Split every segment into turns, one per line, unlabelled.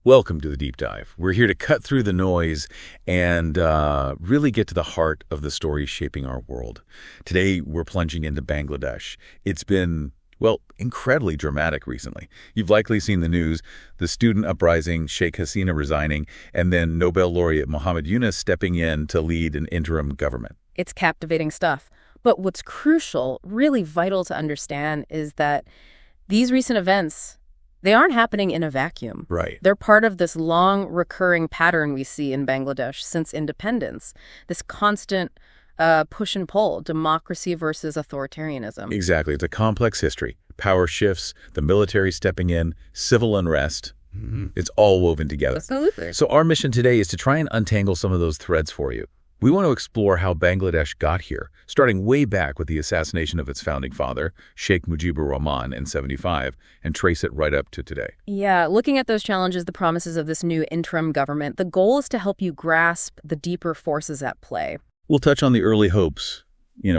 Welcome to the Deep Dive. We're here to cut through the noise and really get to the heart of the stories shaping our world. Today, we're plunging into Bangladesh. It's been, well, incredibly dramatic recently. You've likely seen the news, the student uprising, Sheikh Hasina resigning, and then Nobel laureate Muhammad Yunus stepping in to lead an interim government.
It's captivating stuff. But what's crucial, really vital to understand, is that these recent events, they aren't happening in a vacuum.
Right.
They're part of this long recurring pattern we see in Bangladesh since independence, this constant push and pull, democracy versus authoritarianism.
Exactly. It's a complex history. Power shifts, the military stepping in, civil unrest. It's all woven together.
Absolutely.
So our mission today is to try and untangle some of those threads for you. We want to explore how Bangladesh got here, starting way back with the assassination of its founding father, Sheikh Mujibur Rahman, in '75, and trace it right up to today.
Yeah, looking at those challenges, the promises of this new interim government, the goal is to help you grasp the deeper forces at play.
We'll touch on the early hopes,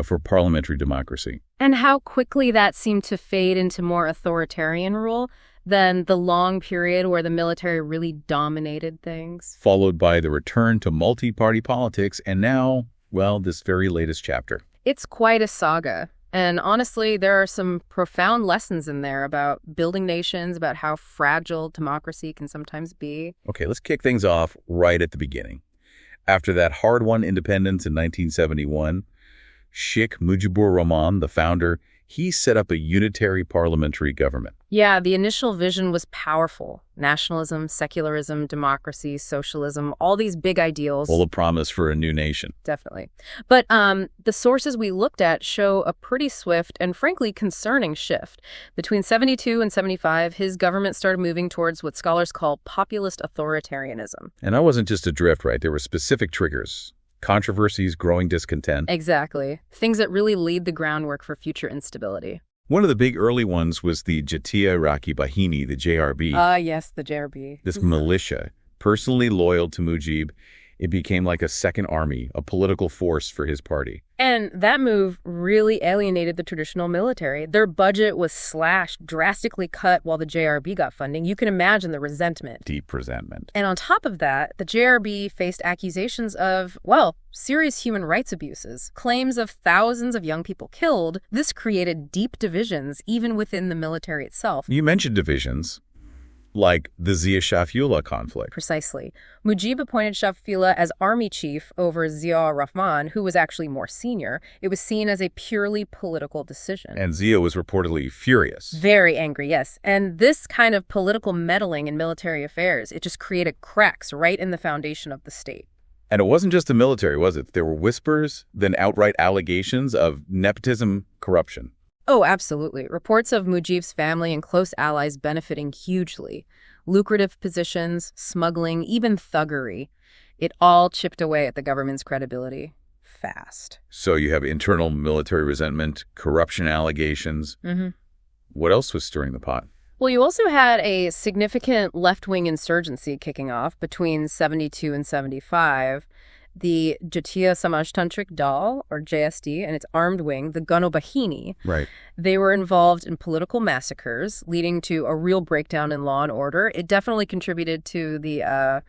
for parliamentary democracy.
And how quickly that seemed to fade into more authoritarian rule than the long period where the military really dominated things.
Followed by the return to multi-party politics, and now, well, this very latest chapter.
It's quite a saga. And honestly, there are some profound lessons in there about building nations, about how fragile democracy can sometimes be.
Okay, let's kick things off right at the beginning. After that hard-won independence in 1971, Sheikh Mujibur Rahman, the founder, he set up a unitary parliamentary government.
Yeah, the initial vision was powerful. Nationalism, secularism, democracy, socialism, all these big ideals.
Full of promise for a new nation.
Definitely. But the sources we looked at show a pretty swift and frankly concerning shift. Between 72 and 75, his government started moving towards what scholars call populist authoritarianism.
And that wasn't just a drift, right? There were specific triggers. Controversies, growing discontent.
Exactly. Things that really laid the groundwork for future instability.
One of the big early ones was the Jatiya Iraqi Bahini, the JRB.
Yes, the JRB.
This militia, personally loyal to Mujib, it became like a second army, a political force for his party.
And that move really alienated the traditional military. Their budget was slashed, drastically cut while the JRB got funding. You can imagine the resentment.
Deep resentment.
And on top of that, the JRB faced accusations of, well, serious human rights abuses, claims of thousands of young people killed. This created deep divisions, even within the military itself.
You mentioned divisions, like the Zia-Shafullah conflict.
Precisely. Mujib appointed Shafullah as army chief over Ziaur Rahman, who was actually more senior. It was seen as a purely political decision.
And Zia was reportedly furious.
Very angry, yes. And this kind of political meddling in military affairs, it just created cracks right in the foundation of the state.
And it wasn't just the military, was it? There were whispers, then outright allegations of nepotism, corruption.
Oh, absolutely. Reports of Mujib's family and close allies benefiting hugely. Lucrative positions, smuggling, even thuggery. It all chipped away at the government's credibility. Fast.
So you have internal military resentment, corruption allegations. What else was stirring the pot?
Well, you also had a significant left-wing insurgency kicking off between 72 and 75. The Jatiya Samajtantrik Dal, or JSD, and its armed wing, the Gano Bahini.
Right.
They were involved in political massacres, leading to a real breakdown in law and order. It definitely contributed to the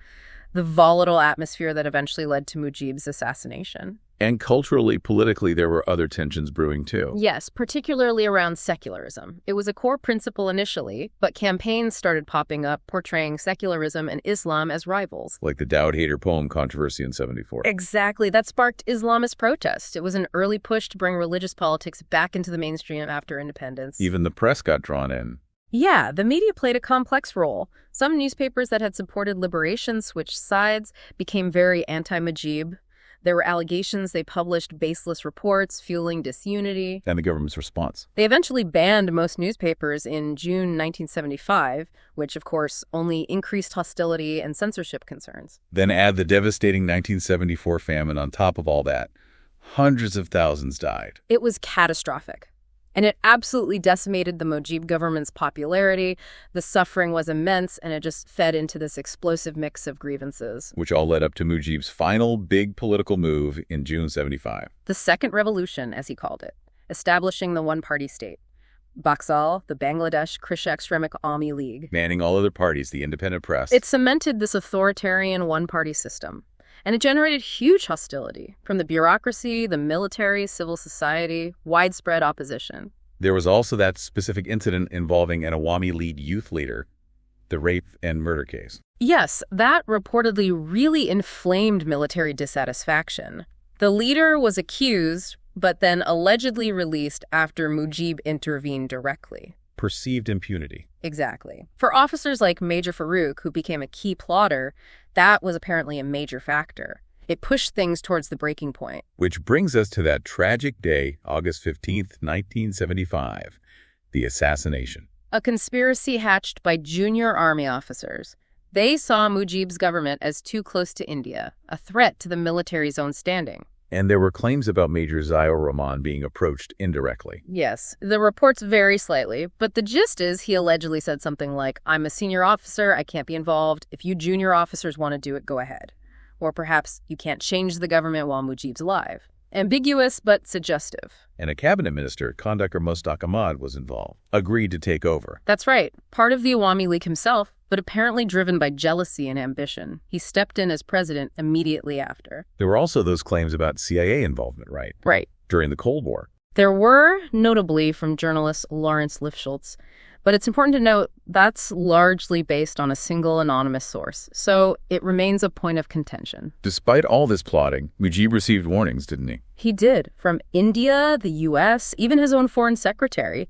volatile atmosphere that eventually led to Mujib's assassination.
And culturally, politically, there were other tensions brewing too.
Yes, particularly around secularism. It was a core principle initially, but campaigns started popping up portraying secularism and Islam as rivals.
Like the Dowd Hader poem controversy in '74.
Exactly. That sparked Islamist protest. It was an early push to bring religious politics back into the mainstream after independence.
Even the press got drawn in.
Yeah, the media played a complex role. Some newspapers that had supported liberation switched sides, became very anti-Mujib. There were allegations they published baseless reports, fueling disunity.
And the government's response.
They eventually banned most newspapers in June 1975, which, of course, only increased hostility and censorship concerns.
Then add the devastating 1974 famine on top of all that. Hundreds of thousands died.
It was catastrophic. And it absolutely decimated the Mujib government's popularity. The suffering was immense, and it just fed into this explosive mix of grievances.
Which all led up to Mujib's final big political move in June '75.
The Second Revolution, as he called it, establishing the one-party state. Baksal, the Bangladesh Krishna Extremic Awami League.
Banning all other parties, the independent press.
It cemented this authoritarian one-party system. And it generated huge hostility from the bureaucracy, the military, civil society, widespread opposition.
There was also that specific incident involving an Awami League youth leader, the rape and murder case.
Yes, that reportedly really inflamed military dissatisfaction. The leader was accused, but then allegedly released after Mujib intervened directly.
Perceived impunity.
Exactly. For officers like Major Farouk, who became a key plotter, that was apparently a major factor. It pushed things towards the breaking point.
Which brings us to that tragic day, August 15th, 1975, the assassination.
A conspiracy hatched by junior army officers. They saw Mujib's government as too close to India, a threat to the military's own standing.
And there were claims about Major Ziaur Rahman being approached indirectly.
Yes, the reports vary slightly, but the gist is he allegedly said something like, "I'm a senior officer, I can't be involved. If you junior officers want to do it, go ahead." Or perhaps, "You can't change the government while Mujib's alive." Ambiguous, but suggestive.
And a cabinet minister, Dr. Mostaq Ahmad, was involved, agreed to take over.
That's right, part of the Awami League himself, but apparently driven by jealousy and ambition. He stepped in as president immediately after.
There were also those claims about CIA involvement, right?
Right.
During the Cold War.
There were, notably from journalist Lawrence Lifschultz, but it's important to note that's largely based on a single anonymous source, so it remains a point of contention.
Despite all this plotting, Mujib received warnings, didn't he?
He did, from India, the U.S., even his own foreign secretary.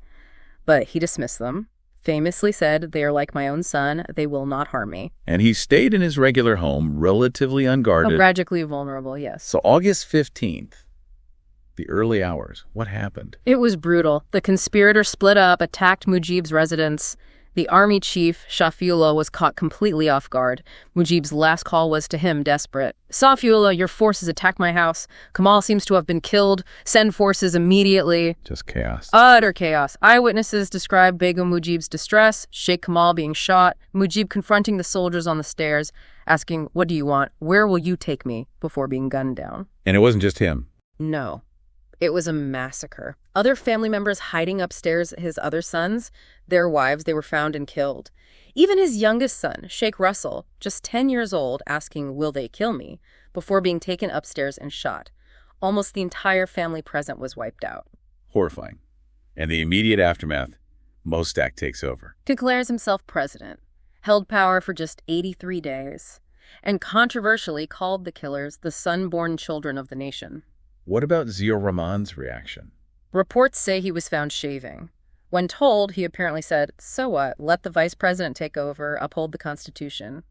But he dismissed them, famously said, "They are like my own son, they will not harm me."
And he stayed in his regular home, relatively unguarded.
Tragically vulnerable, yes.
So August 15th, the early hours, what happened?
It was brutal. The conspirators split up, attacked Mujib's residence. The army chief, Shafiullah, was caught completely off guard. Mujib's last call was to him, desperate. "Shafiullah, your forces attacked my house. Kamal seems to have been killed. Send forces immediately."
Just chaos.
Utter chaos. Eyewitnesses describe Begum Mujib's distress, Sheikh Kamal being shot, Mujib confronting the soldiers on the stairs, asking, "What do you want? Where will you take me?" before being gunned down.
And it wasn't just him.
No. It was a massacre. Other family members hiding upstairs, his other sons, their wives, they were found and killed. Even his youngest son, Sheikh Russell, just 10 years old, asking, "Will they kill me?" before being taken upstairs and shot. Almost the entire family present was wiped out.
Horrifying. And the immediate aftermath, Mostaq takes over.
Declares himself president, held power for just 83 days, and controversially called the killers the son-born children of the nation.
What about Ziaur Rahman's reaction?
Reports say he was found shaving. When told, he apparently said, "So what? Let the vice president take over, uphold the Constitution."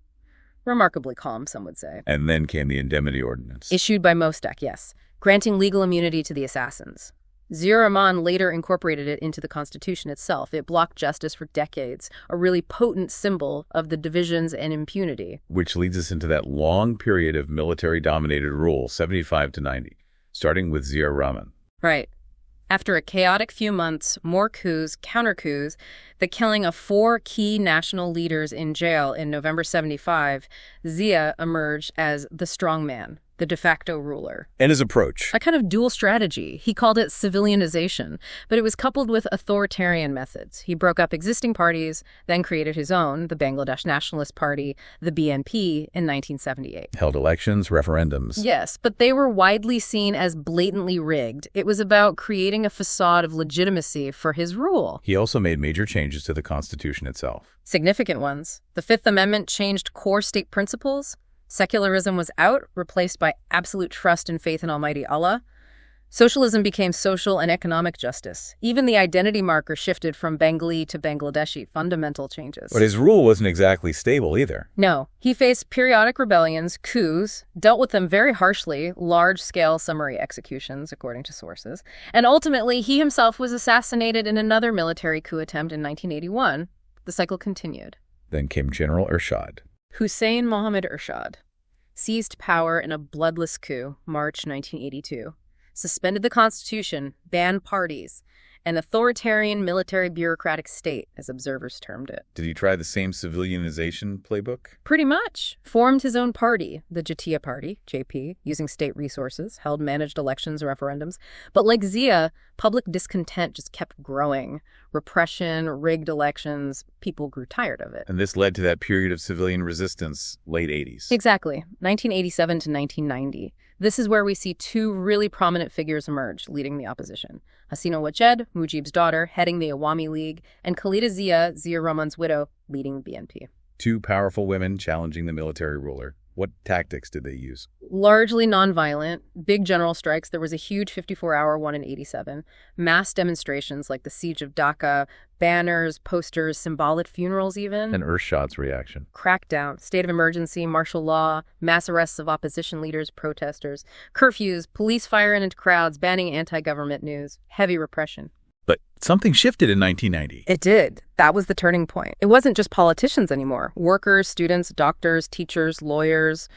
Remarkably calm, some would say.
And then came the indemnity ordinance.
Issued by Mostaq, yes, granting legal immunity to the assassins. Ziaur Rahman later incorporated it into the Constitution itself. It blocked justice for decades, a really potent symbol of the divisions and impunity.
Which leads us into that long period of military-dominated rule, 75 to 90. Starting with Ziaur Rahman.
Right. After a chaotic few months, more coups, counter-coups, the killing of 4 key national leaders in jail in November 75, Zia emerged as the strongman, the de facto ruler.
And his approach?
A kind of dual strategy. He called it civilianization, but it was coupled with authoritarian methods. He broke up existing parties, then created his own, the Bangladesh Nationalist Party, the BNP, in 1978.
Held elections, referendums.
Yes, but they were widely seen as blatantly rigged. It was about creating a facade of legitimacy for his rule.
He also made major changes to the Constitution itself.
Significant ones. The Fifth Amendment changed core state principles. Secularism was out, replaced by absolute trust and faith in Almighty Allah. Socialism became social and economic justice. Even the identity marker shifted from Bengali to Bangladeshi, fundamental changes.
But his rule wasn't exactly stable either.
No. He faced periodic rebellions, coups, dealt with them very harshly, large-scale summary executions, according to sources. And ultimately, he himself was assassinated in another military coup attempt in 1981. The cycle continued.
Then came General Ershad.
Hussain Muhammad Ershad seized power in a bloodless coup, March 1982, suspended the Constitution, banned parties, an authoritarian military bureaucratic state, as observers termed it.
Did he try the same civilianization playbook?
Pretty much. Formed his own party, the Jatiya Party, JP, using state resources, held managed elections and referendums. But like Zia, public discontent just kept growing. Repression, rigged elections, people grew tired of it.
And this led to that period of civilian resistance, late 80s.
Exactly, 1987 to 1990. This is where we see two really prominent figures emerge, leading the opposition. Hasina Wajed, Mujib's daughter, heading the Awami League, and Khaleda Zia, Ziaur Rahman's widow, leading BNP.
Two powerful women challenging the military ruler. What tactics did they use?
Largely nonviolent, big general strikes. There was a huge 54-hour one in 87. Mass demonstrations like the siege of Dhaka, banners, posters, symbolic funerals even.
And Ershad's reaction.
Crackdown, state of emergency, martial law, mass arrests of opposition leaders, protesters, curfews, police firing into crowds, banning anti-government news, heavy repression.
But something shifted in 1990.
It did. That was the turning point. It wasn't just politicians anymore. Workers, students, doctors, teachers, lawyers,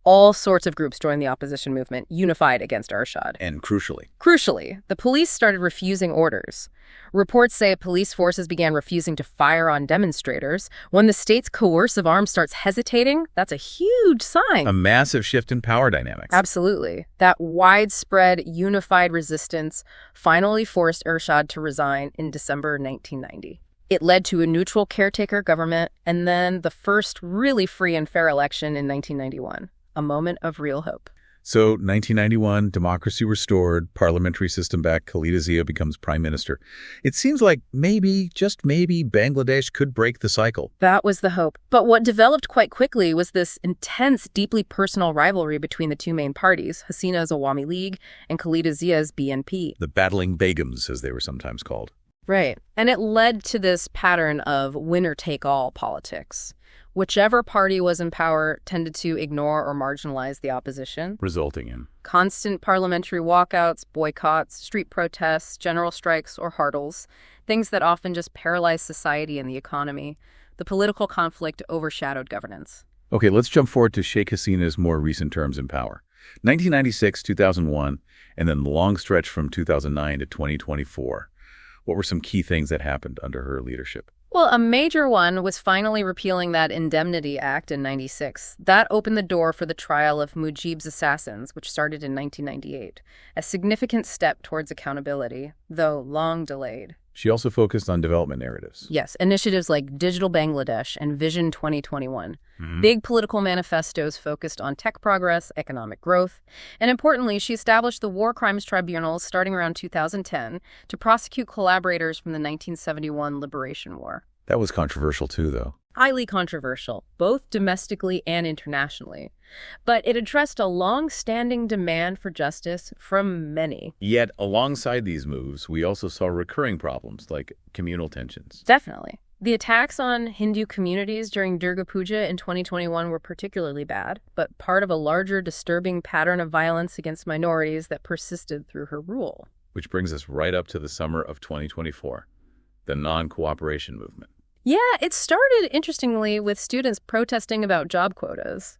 all sorts of groups joined the opposition movement, unified against Ershad.
And crucially,
the police started refusing orders. Reports say police forces began refusing to fire on demonstrators. When the state's coercive arm starts hesitating, that's a huge sign.
a massive shift in power dynamics.
Absolutely. That widespread, unified resistance finally forced Ershad to resign in December 1990. It led to a neutral caretaker government and then the first really free and fair election in 1991. A moment of real hope.
So 1991, democracy restored, parliamentary system back, Khaleda Zia becomes prime minister. It seems like maybe, just maybe, Bangladesh could break the cycle.
That was the hope. But what developed quite quickly was this intense, deeply personal rivalry between the two main parties, Hasina's Awami League and Khaleda Zia's BNP.
The battling Begums, as they were sometimes called.
Right. And it led to this pattern of winner-take-all politics. Whichever party was in power tended to ignore or marginalize the opposition.
Resulting in
Constant parliamentary walkouts, boycotts, street protests, general strikes, or hurdles, things that often just paralyzed society and the economy. The political conflict overshadowed governance.
Okay, let's jump forward to Sheikh Hasina's more recent terms in power. 1996, 2001, and then the long stretch from 2009 to 2024. What were some key things that happened under her leadership?
Well, a major one was finally repealing that Indemnity Act in 96. That opened the door for the trial of Mujib's assassins, which started in 1998. A significant step towards accountability, though long delayed.
She also focused on development narratives.
Yes, initiatives like Digital Bangladesh and Vision 2021.
Mm-hmm.
Big political manifestos focused on tech progress, economic growth. And importantly, she established the war crimes tribunals starting around 2010 to prosecute collaborators from the 1971 Liberation War.
That was controversial too, though.
Highly controversial, both domestically and internationally. But it addressed a long-standing demand for justice from many.
Yet, alongside these moves, we also saw recurring problems like communal tensions.
Definitely. The attacks on Hindu communities during Durga Puja in 2021 were particularly bad, but part of a larger disturbing pattern of violence against minorities that persisted through her rule.
Which brings us right up to the summer of 2024, the non-cooperation movement.
Yeah, it started, interestingly, with students protesting about job quotas.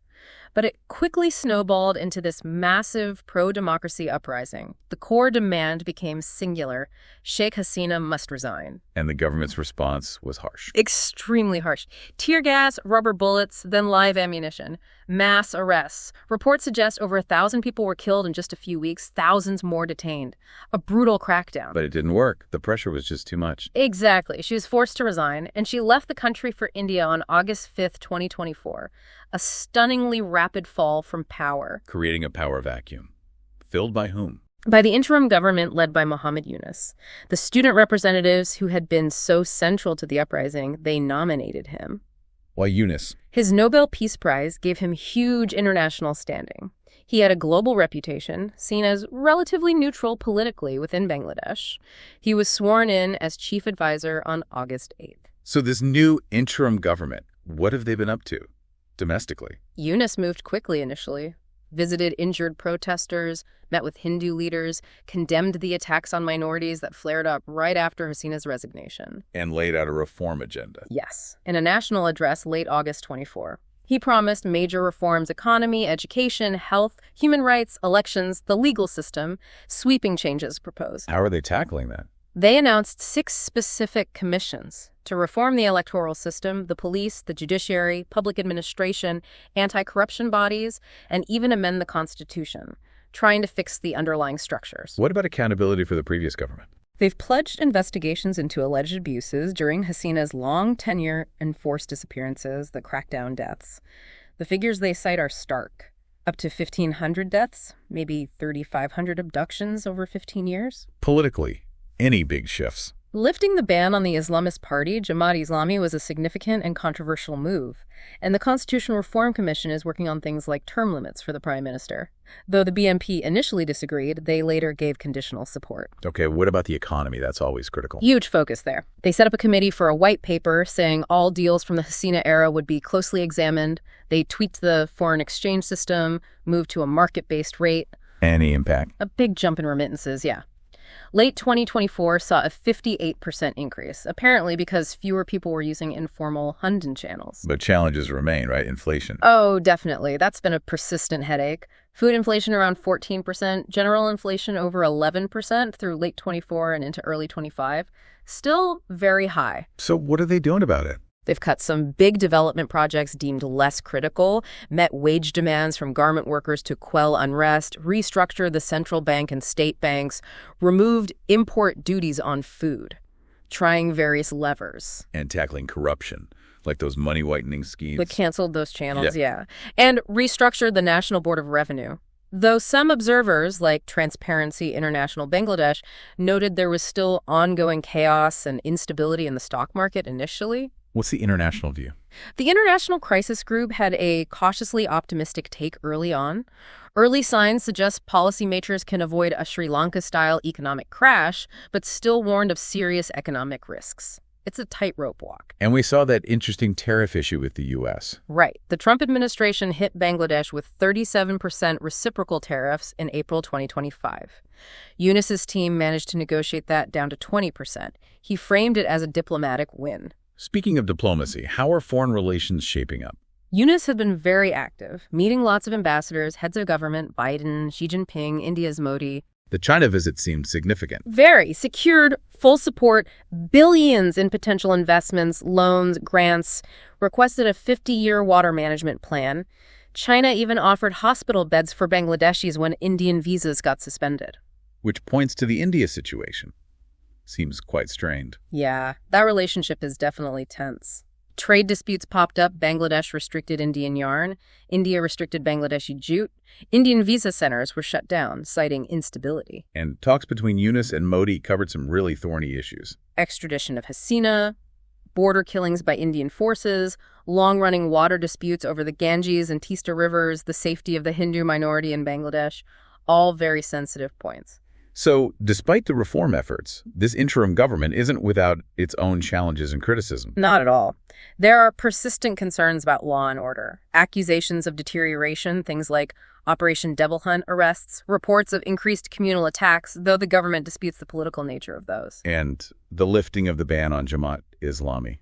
But it quickly snowballed into this massive pro-democracy uprising. The core demand became singular. Sheikh Hasina must resign.
And the government's response was harsh.
Extremely harsh. Tear gas, rubber bullets, then live ammunition. Mass arrests. Reports suggest over 1,000 people were killed in just a few weeks, thousands more detained. A brutal crackdown.
But it didn't work. The pressure was just too much.
Exactly. She was forced to resign, and she left the country for India on August 5th, 2024. A stunningly rapid fall from power.
Creating a power vacuum. Filled by whom?
By the interim government led by Muhammad Yunus. The student representatives who had been so central to the uprising, they nominated him.
Why Yunus?
His Nobel Peace Prize gave him huge international standing. He had a global reputation, seen as relatively neutral politically within Bangladesh. He was sworn in as chief advisor on August 8th.
So this new interim government, what have they been up to? Domestically.
Yunus moved quickly initially, visited injured protesters, met with Hindu leaders, condemned the attacks on minorities that flared up right after Hasina's resignation.
And laid out a reform agenda.
Yes. In a national address late August 24. He promised major reforms: economy, education, health, human rights, elections, the legal system, sweeping changes proposed.
How are they tackling that?
They announced 6 specific commissions to reform the electoral system, the police, the judiciary, public administration, anti-corruption bodies, and even amend the Constitution, trying to fix the underlying structures.
What about accountability for the previous government?
They've pledged investigations into alleged abuses during Hasina's long tenure and forced disappearances, the crackdown deaths. The figures they cite are stark. Up to 1,500 deaths, maybe 3,500 abductions over 15 years.
Politically, any big shifts?
Lifting the ban on the Islamist party, Jamaat-e-Islami, was a significant and controversial move, and the Constitutional Reform Commission is working on things like term limits for the prime minister. Though the BNP initially disagreed, they later gave conditional support.
Okay, what about the economy? That's always critical.
Huge focus there. They set up a committee for a white paper saying all deals from the Hasina era would be closely examined. They tweaked the foreign exchange system, moved to a market-based rate.
Any impact?
A big jump in remittances, yeah. Late 2024 saw a 58% increase, apparently because fewer people were using informal Hunden channels.
But challenges remain, right? Inflation.
Oh, definitely. That's been a persistent headache. Food inflation around 14%, general inflation over 11% through late 24 and into early 25. Still very high.
So what are they doing about it?
They've cut some big development projects deemed less critical, met wage demands from garment workers to quell unrest, restructured the central bank and state banks, removed import duties on food, trying various levers.
And tackling corruption, like those money whitening schemes.
But canceled those channels, yeah. And restructured the National Board of Revenue. Though some observers, like Transparency International Bangladesh, noted there was still ongoing chaos and instability in the stock market initially.
What's the international view?
The International Crisis Group had a cautiously optimistic take early on. Early signs suggest policymakers can avoid a Sri Lanka-style economic crash, but still warned of serious economic risks. It's a tightrope walk.
And we saw that interesting tariff issue with the U.S.
Right. The Trump administration hit Bangladesh with 37% reciprocal tariffs in April 2025. Yunus's team managed to negotiate that down to 20%. He framed it as a diplomatic win.
Speaking of diplomacy, how are foreign relations shaping up?
Yunus has been very active, meeting lots of ambassadors, heads of government, Biden, Xi Jinping, India's Modi.
The China visit seemed significant.
Very. Secured full support, billions in potential investments, loans, grants, requested a 50-year water management plan. China even offered hospital beds for Bangladeshis when Indian visas got suspended.
Which points to the India situation. Seems quite strained.
Yeah, that relationship is definitely tense. Trade disputes popped up. Bangladesh restricted Indian yarn. India restricted Bangladeshi jute. Indian visa centers were shut down, citing instability.
And talks between Yunus and Modi covered some really thorny issues.
Extradition of Hasina, border killings by Indian forces, long-running water disputes over the Ganges and Teesta rivers, the safety of the Hindu minority in Bangladesh, all very sensitive points.
So, despite the reform efforts, this interim government isn't without its own challenges and criticism.
Not at all. There are persistent concerns about law and order, accusations of deterioration, things like Operation Devil Hunt arrests, reports of increased communal attacks, though the government disputes the political nature of those.
And the lifting of the ban on Jamaat-e-Islami.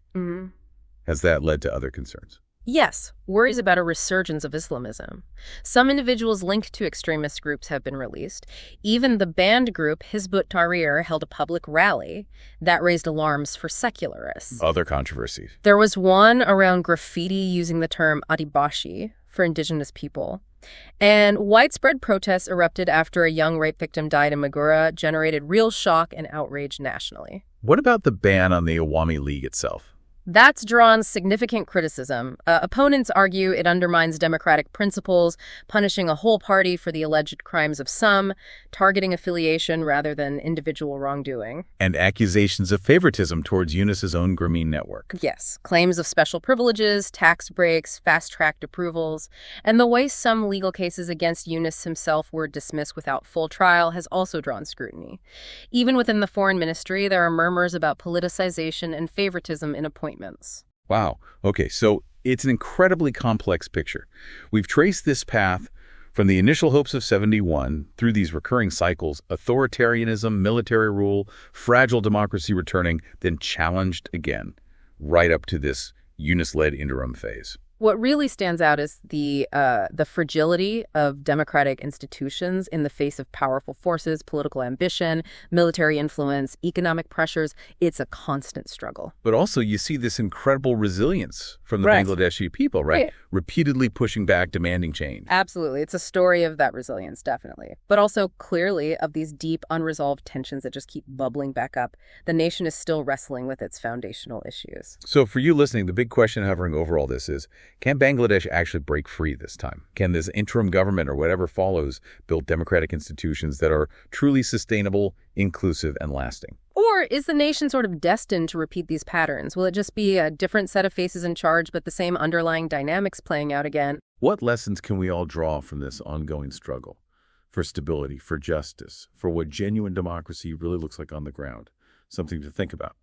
Has that led to other concerns?
Yes, worries about a resurgence of Islamism. Some individuals linked to extremist groups have been released. Even the banned group Hizb ut-Tahrir held a public rally that raised alarms for secularists.
Other controversies.
There was one around graffiti using the term Adibashi for indigenous people. And widespread protests erupted after a young rape victim died in Magura, generated real shock and outrage nationally.
What about the ban on the Awami League itself?
That's drawn significant criticism. Opponents argue it undermines democratic principles, punishing a whole party for the alleged crimes of some, targeting affiliation rather than individual wrongdoing.
And accusations of favoritism towards Yunus's own Grameen network.
Yes, claims of special privileges, tax breaks, fast-tracked approvals, and the way some legal cases against Yunus himself were dismissed without full trial has also drawn scrutiny. Even within the foreign ministry, there are murmurs about politicization and favoritism in appointments.
Wow. Okay, so it's an incredibly complex picture. We've traced this path from the initial hopes of 71 through these recurring cycles, authoritarianism, military rule, fragile democracy returning, then challenged again, right up to this Yunus-led interim phase.
What really stands out is the fragility of democratic institutions in the face of powerful forces, political ambition, military influence, economic pressures. It's a constant struggle.
But also you see this incredible resilience from the
Right.
Bangladeshi people, right?
Right.
Repeatedly pushing back, demanding change.
Absolutely. It's a story of that resilience, definitely. But also clearly of these deep, unresolved tensions that just keep bubbling back up. The nation is still wrestling with its foundational issues.
So for you listening, the big question hovering over all this is, can Bangladesh actually break free this time? Can this interim government or whatever follows build democratic institutions that are truly sustainable, inclusive, and lasting?
Or is the nation sort of destined to repeat these patterns? Will it just be a different set of faces in charge, but the same underlying dynamics playing out again?
What lessons can we all draw from this ongoing struggle for stability, for justice, for what genuine democracy really looks like on the ground? Something to think about.